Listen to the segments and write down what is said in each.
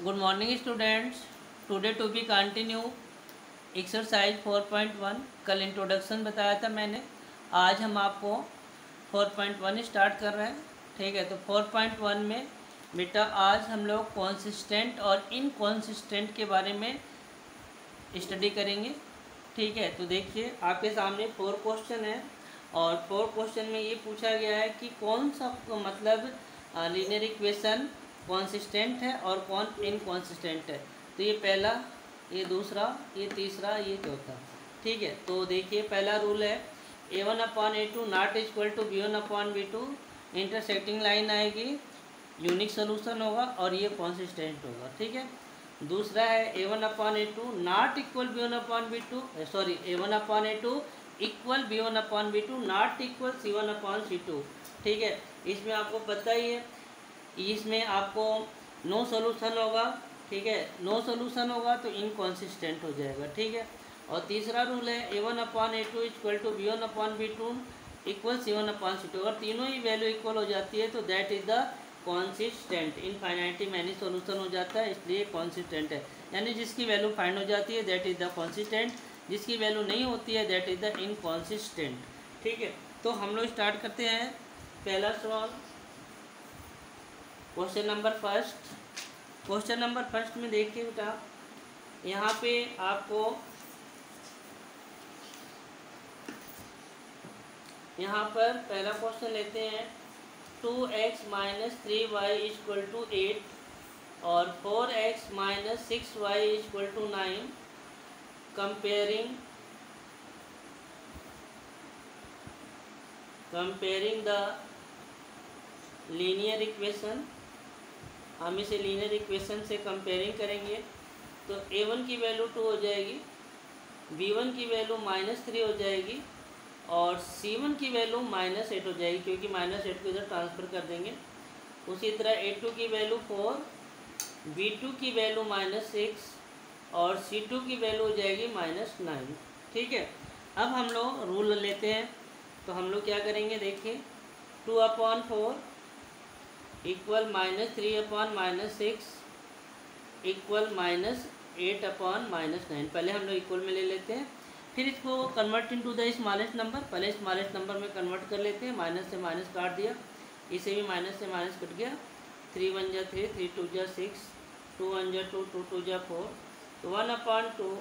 Good morning students. Today to be continue exercise 4.1। कल introduction बताया था मैंने, आज हम आपको 4.1 स्टार्ट कर रहे हैं। ठीक है, तो 4.1 में बेटा आज हम लोग कॉन्सिस्टेंट और इनकॉन्सिस्टेंट के बारे में स्टडी करेंगे। ठीक है, तो देखिए आपके सामने 4 क्वेश्चन है और 4 क्वेश्चन में ये पूछा गया है कि कौन सा मतलब लीनियर इक्वेशन कॉन्सिस्टेंट है और कौन इनकॉन्सिस्टेंट है। तो ये पहला, ये दूसरा, ये तीसरा, ये चौथा। ठीक है, तो देखिए पहला रूल है a1/a2 not equal to b1/b2। Intersecting line आएगी, यूनिक सोल्यूशन होगा और ये कॉन्सिस्टेंट होगा। ठीक है, दूसरा है a1/a2 not equal b1/b2, sorry a1/a2 equal b1/b2 not equal c1/c2। ठीक है, इसमें आपको पता ही है, इसमें आपको नो सॉल्यूशन होगा। ठीक है, नो सॉल्यूशन होगा तो इनकॉन्सिस्टेंट हो जाएगा। ठीक है, और तीसरा रूल है a1/a2 equal to b1/b2 equal c1/c2। अगर तीनों ही वैल्यू इक्वल हो जाती है तो that is the consistent. Infinity many solution हो जाता है, इसलिए कॉन्सिस्टेंट है। यानी जिसकी वैल्यू फाइंड हो जाती है दैट इज़ द कॉन्सिस्टेंट, जिसकी वैल्यू नहीं होती है दैट इज़ द इनकॉन्सिस्टेंट। ठीक है, तो हम लोग स्टार्ट करते हैं पहला सवाल। Question number first. Question number first में देखिए बेटा, यहाँ पे आपको यहाँ पर पहला क्वेश्चन लेते हैं 2x minus 3y equal to 8 और 4x minus 6y equal to 9 comparing the linear equation. हम इसे लीनियर इक्वेशन से कंपेयरिंग करेंगे तो a1 की वैल्यू 2 हो जाएगी, b1 की वैल्यू -3 हो जाएगी और c1 की वैल्यू -8 हो जाएगी, क्योंकि -8 को इधर ट्रांसफ़र कर देंगे। उसी तरह a2 की वैल्यू 4, b2 की वैल्यू -6 और c2 की वैल्यू हो जाएगी -9। ठीक है, अब हम लोग रूल लेते हैं, तो हम लोग क्या करेंगे देखिए, 2/4 इक्वल -3/-6 इक्वल -8/-9। पहले हम लोग इक्वल में ले लेते हैं, फिर इसको convert into the smallest number. पहले स्मॉलेस्ट नंबर में कन्वर्ट कर लेते हैं। माइनस से माइनस काट दिया, इसे भी माइनस से माइनस कट गया। 3 1 जा 3, 3 2 जा 6, 2 1 जा 2, 2 2 जा 4। तो 1/2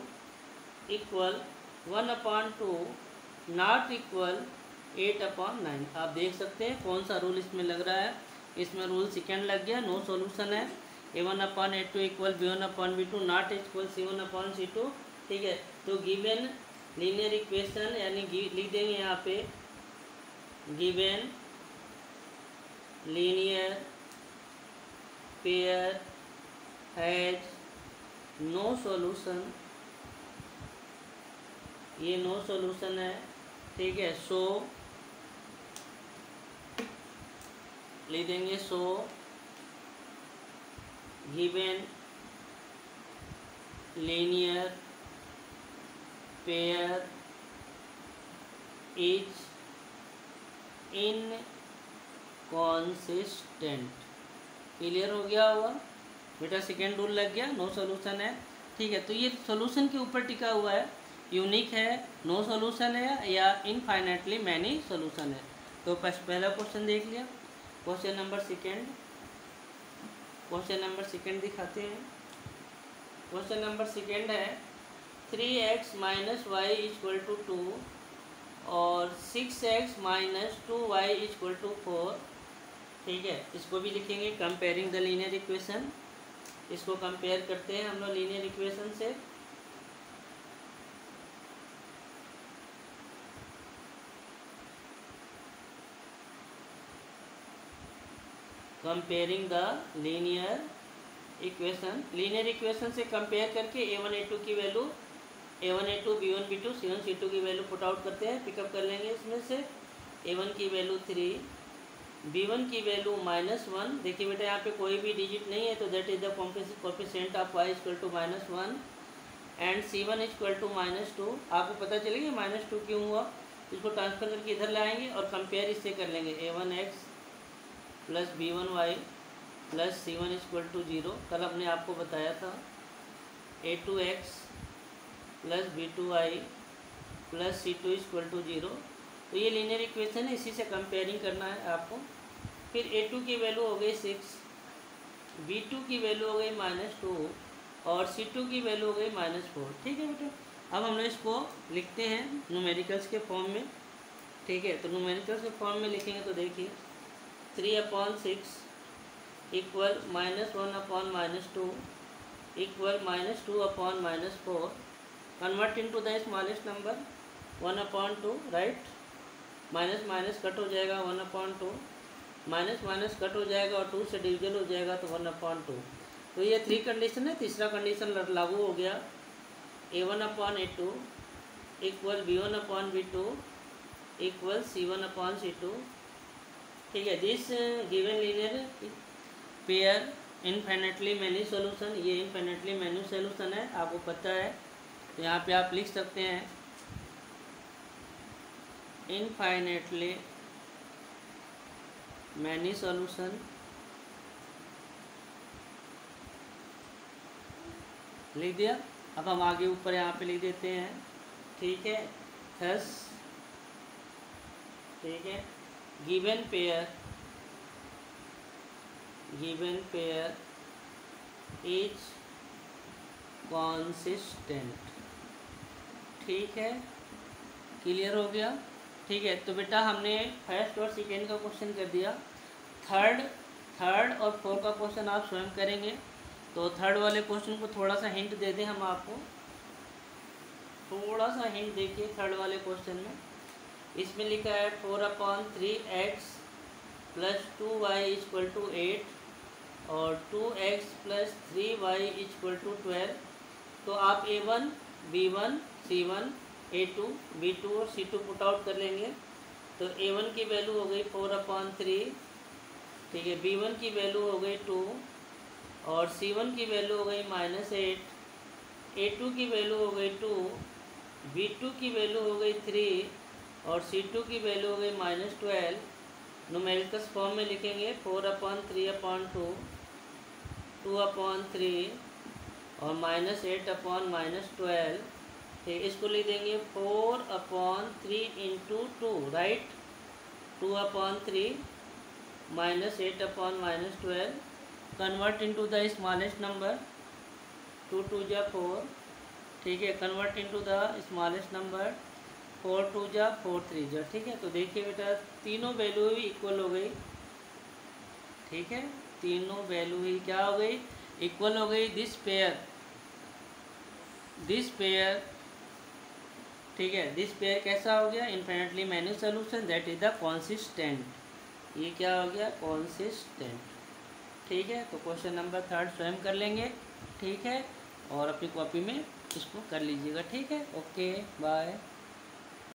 इक्वल 1/2 नॉट इक्वल 8/9। आप देख सकते हैं कौन सा रूल इसमें लग रहा है। इसमें रूल सेकेंड लग गया, नो सॉल्यूशन है। a1/a2 equal b1/b2 not equal c1/c2। ठीक है, तो गिवन लीनियर इक्वेशन यानी लिख देंगे यहाँ पे given linear pair has no solution. ये नो सॉल्यूशन है। ठीक है, सो लिख देंगे so given linear pair is inconsistent. Clear हो गया होगा बेटा, सेकेंड रूल लग गया, नो सॉल्यूशन है। ठीक है, तो ये सॉल्यूशन के ऊपर टिका हुआ है, यूनिक है, नो सॉल्यूशन है या इनफाइनाइटली मैनी सॉल्यूशन है। तो पहला क्वेश्चन देख लिया। Question number second, question number second दिखाते हैं। क्वेश्चन नंबर सेकेंड है 3x minus Y equal to 2 और 6x minus 2y equal to 4। ठीक है, इसको भी लिखेंगे कंपेयरिंग द लीनियर इक्वेशन। इसको कंपेयर करते हैं हम लोग लीनियर इक्वेशन से। Comparing the linear equation, linear equation से कंपेयर करके a1 a2 की value, a1 a2 b1 b2 c1 c2 की वैल्यू पुट आउट करते हैं, पिकअप कर लेंगे इसमें से। a1 की वैल्यू 3, b1 की वैल्यू -1। देखिए बेटा यहाँ पे कोई भी डिजिट नहीं है, तो that is the coefficient of y equal to -1 and c1 equal to -2। आपको पता चलेगा -2 क्यों हुआ, इसको ट्रांसफर करके इधर लाएंगे और कंपेयर इससे कर लेंगे a1x plus b1y plus C1 equal to 0। कल हमने आपको बताया था A2x plus B2y plus C2 equal to 0। तो ये लीनियर इक्वेशन है, इसी से कंपेयरिंग करना है आपको। फिर A2 की वैल्यू हो गई 6, B2 की वैल्यू हो गई -2 और C2 की वैल्यू हो गई -4। ठीक है बेटा, अब हम लोग इसको लिखते हैं न्यूमेरिकल्स के फॉर्म में। ठीक है, तो न्यूमेरिकल्स के फॉर्म में लिखेंगे तो देखिए 3/6 equal -1/-2 equal -2/-4। Convert into the smallest number 1/2, right. Minus minus cut हो जाएगा 1/2, माइनस माइनस कट हो जाएगा और 2 से डिविजन हो जाएगा तो 1/2। तो ये 3 कंडीशन है। तीसरा कंडीशन लागू हो गया A1/A2 equal B1/B2 equal C1/C2। ठीक है, this given linear pair infinitely many solution, ये इनफाइनेटली मैनी सॉल्यूशन है, आपको पता है। तो यहाँ पे आप लिख सकते हैं इनफाइनेटली मैनी सॉल्यूशन, लिख दिया। अब हम आगे ऊपर यहाँ पे लिख देते हैं। ठीक है, थस ठीक है गिवन पेयर इज कॉन्सिस्टेंट। ठीक है, क्लियर हो गया। ठीक है, तो बेटा हमने फर्स्ट और सेकेंड का क्वेश्चन कर दिया। थर्ड और फोर्थ का क्वेश्चन आप स्वयं करेंगे। तो थर्ड वाले क्वेश्चन को थोड़ा सा हिंट दे दें हम आपको, थोड़ा सा हिंट देखिए थर्ड वाले क्वेश्चन में। इसमें लिखा है 4/3x plus 2y equal to 8 और 2x plus 3y equal to 12। तो आप A1 B1 C1 A2 B2 और C2 पुट आउट कर लेंगे। तो A1 की वैल्यू हो गई 4/3। ठीक है, B1 की वैल्यू हो गई 2 और C1 की वैल्यू हो गई -8, A2 की वैल्यू हो गई 2, B2 की वैल्यू हो गई 3 और C2 की वैल्यू हो गई -12। न्यूमेरिकल्स फॉर्म में लिखेंगे 4/3/2 2/3 और -8/-12। ठीक, इसको लिख देंगे 4/3 into 2, right. 2/3 -8/-12। Convert into the smallest number, 2 2 जा 4। ठीक है, convert into the smallest number, 4 2 जा 4 3 जा। ठीक है, तो देखिए बेटा तीनों वैल्यू ही इक्वल हो गई। ठीक है, तीनों वैल्यू ही क्या हो गई, इक्वल हो गई। दिस पेयर ठीक है, दिस पेयर कैसा हो गया, infinitely many solution that is the consistent. ये क्या हो गया, कॉन्सिस्टेंट। ठीक है, तो क्वेश्चन नंबर 3 स्वयं कर लेंगे। ठीक है, और अपनी कॉपी में इसको कर लीजिएगा। ठीक है, ओके बाय।